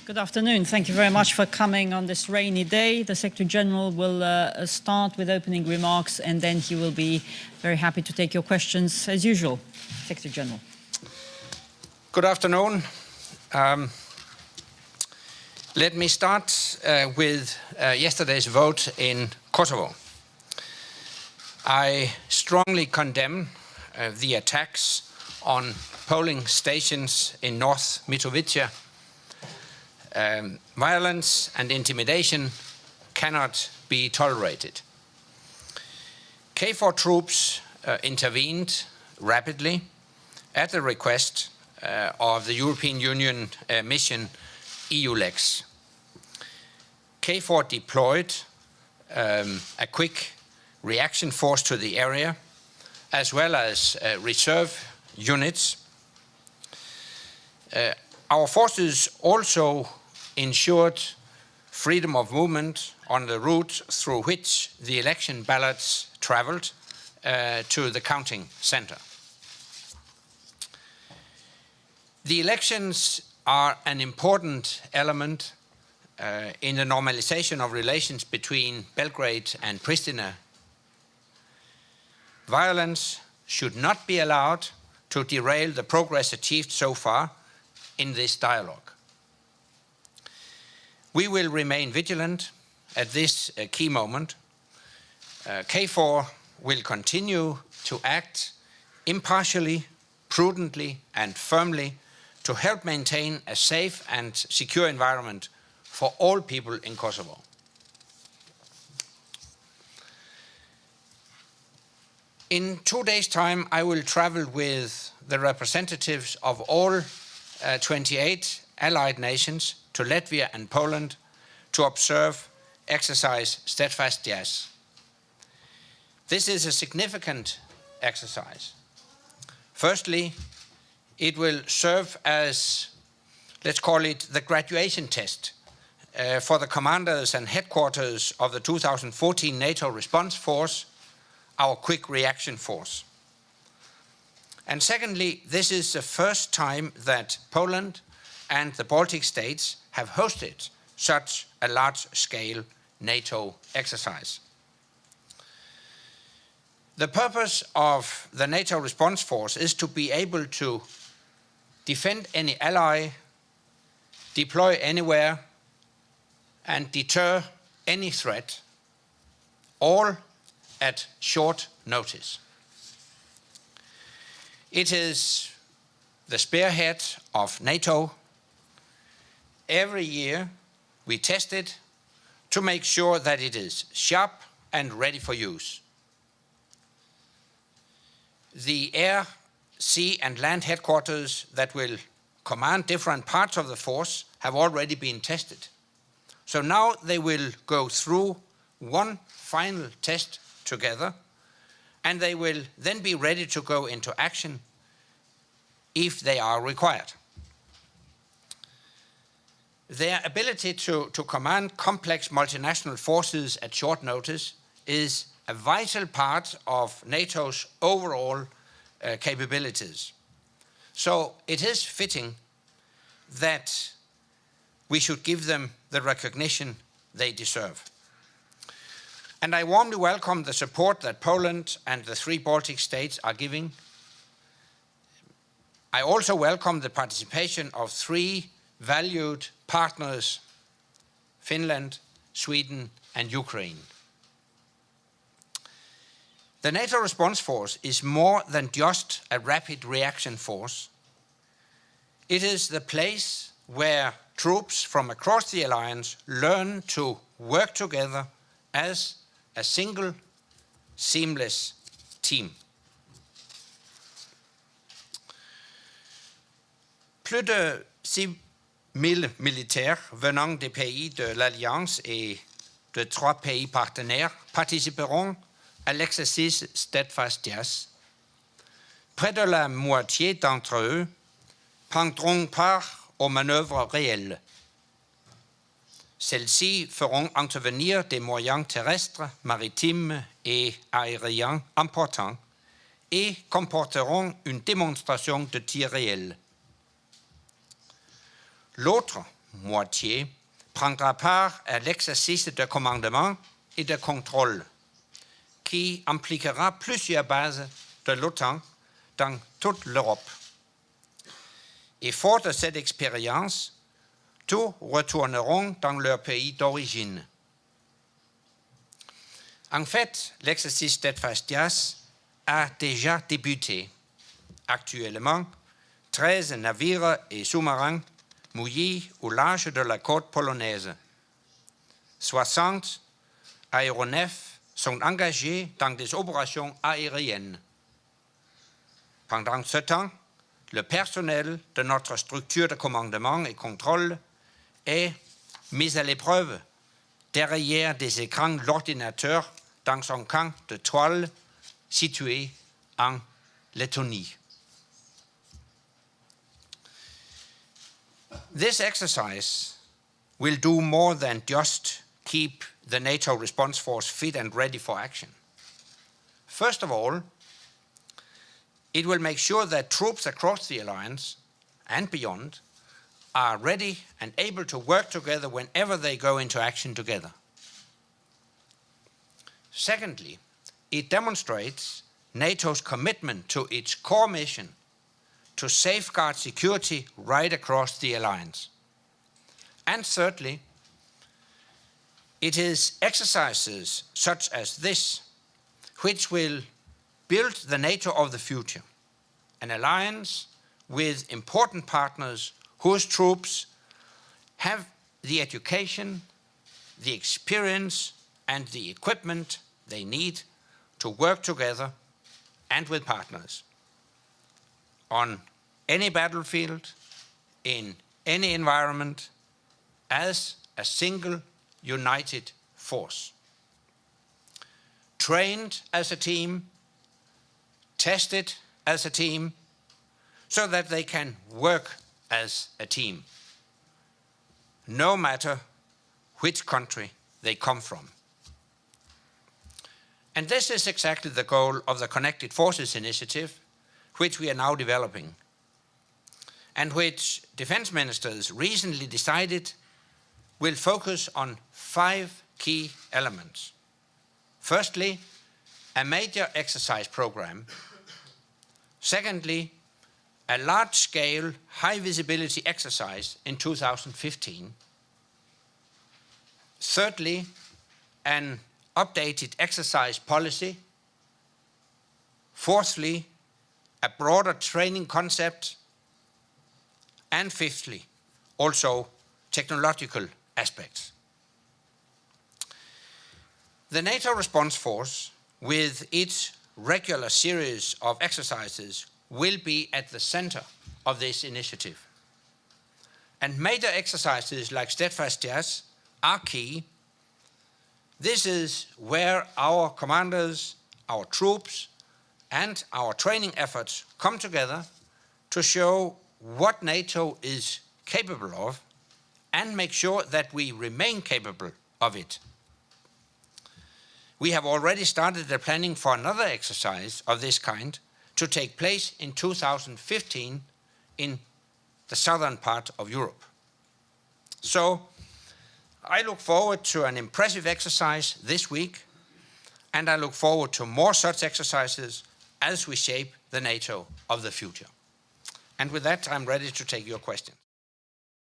Good afternoon. Thank you very much for coming on this rainy day. The Secretary General will start with opening remarks, and then he will be very happy to take your questions as usual. Secretary General. Good afternoon. Let me start with yesterday's vote in Kosovo. I strongly condemn the attacks on polling stations in North Mitrovica. Violence and intimidation cannot be tolerated. KFOR troops intervened rapidly at the request of the European Union mission EULEX. KFOR deployed a quick reaction force to the area, as well as reserve units. Our forces also ensured freedom of movement on the route through which the election ballots traveled to the counting center. The elections are an important element in the normalization of relations between Belgrade and Pristina. Violence should not be allowed to derail the progress achieved so far in this dialogue. We will remain vigilant at this key moment. KFOR will continue to act impartially, prudently, and firmly to help maintain a safe and secure environment for all people in Kosovo. In 2 days' time, I will travel with the representatives of all 28 allied nations to Latvia and Poland to observe exercise Steadfast Yes. This is a significant exercise. Firstly, it will serve as, let's call it, the graduation test for the commanders and headquarters of the 2014 NATO Response Force, our quick reaction force. And secondly, this is the first time that Poland and the Baltic states have hosted such a large-scale NATO exercise. The purpose of the NATO Response Force is to be able to defend any ally, deploy anywhere, and deter any threat, all at short notice. It is the spearhead of NATO. Every year we test it to make sure that it is sharp and ready for use. The air, sea and land headquarters that will command different parts of the force have already been tested. So now they will go through one final test together, and they will then be ready to go into action if they are required. Their ability to command complex multinational forces at short notice is a vital part of NATO's overall capabilities. So it is fitting that we should give them the recognition they deserve. And I warmly welcome the support that Poland and the 3 Baltic states are giving. I also welcome the participation of 3 valued partners, Finland, Sweden, and Ukraine. The NATO Response Force is more than just a rapid reaction force. It is the place where troops from across the alliance learn to work together as a single, seamless team. Plus de 6 000 militaires venant des pays de l'Alliance et de 3 pays partenaires participeront à l'exercice Steadfast Yes. Près de la moitié d'entre eux prendront part aux manœuvres réelles. Celles-ci feront intervenir des moyens terrestres, maritimes et aériens importants et comporteront une démonstration de tir réel. L'autre moitié prendra part à l'exercice de commandement et de contrôle qui impliquera plusieurs bases de l'OTAN dans toute l'Europe. Et fort de cette expérience, tous retourneront dans leur pays d'origine. En fait, l'exercice d'Etfastias a déjà débuté. Actuellement, 13 navires et sous-marins mouillés au large de la côte polonaise. 60 aéronefs sont engagés dans des opérations aériennes. Pendant ce temps, le personnel de notre structure de commandement et contrôle est mis à l'épreuve derrière des écrans d'ordinateur dans son camp de toile situé en Lettonie. This exercise will do more than just keep the NATO response force fit and ready for action. First of all, it will make sure that troops across the alliance and beyond are ready and able to work together whenever they go into action together. Secondly, it demonstrates NATO's commitment to its core mission to safeguard security right across the alliance. And thirdly, it is exercises such as this which will build the NATO of the future, an alliance with important partners whose troops have the education, the experience, and the equipment they need to work together and with partners on any battlefield, in any environment, as a single united force. Trained as a team, tested as a team, so that they can work as a team, no matter which country they come from. And this is exactly the goal of the Connected Forces Initiative, which we are now developing, and which defense ministers recently decided will focus on 5 key elements. Firstly, a major exercise program. Secondly, a large-scale, high-visibility exercise in 2015. Thirdly, an updated exercise policy. Fourthly, a broader training concept. And fifthly, also technological aspects. The NATO response force, with its regular series of exercises, will be at the center of this initiative. And major exercises like Steadfast are key. This is where our commanders, our troops, and our training efforts come together to show what NATO is capable of and make sure that we remain capable of it. We have already started the planning for another exercise of this kind to take place in 2015 in the southern part of Europe. So I look forward to an impressive exercise this week, and I look forward to more such exercises as we shape the NATO of the future. And with that, I'm ready to take your questions.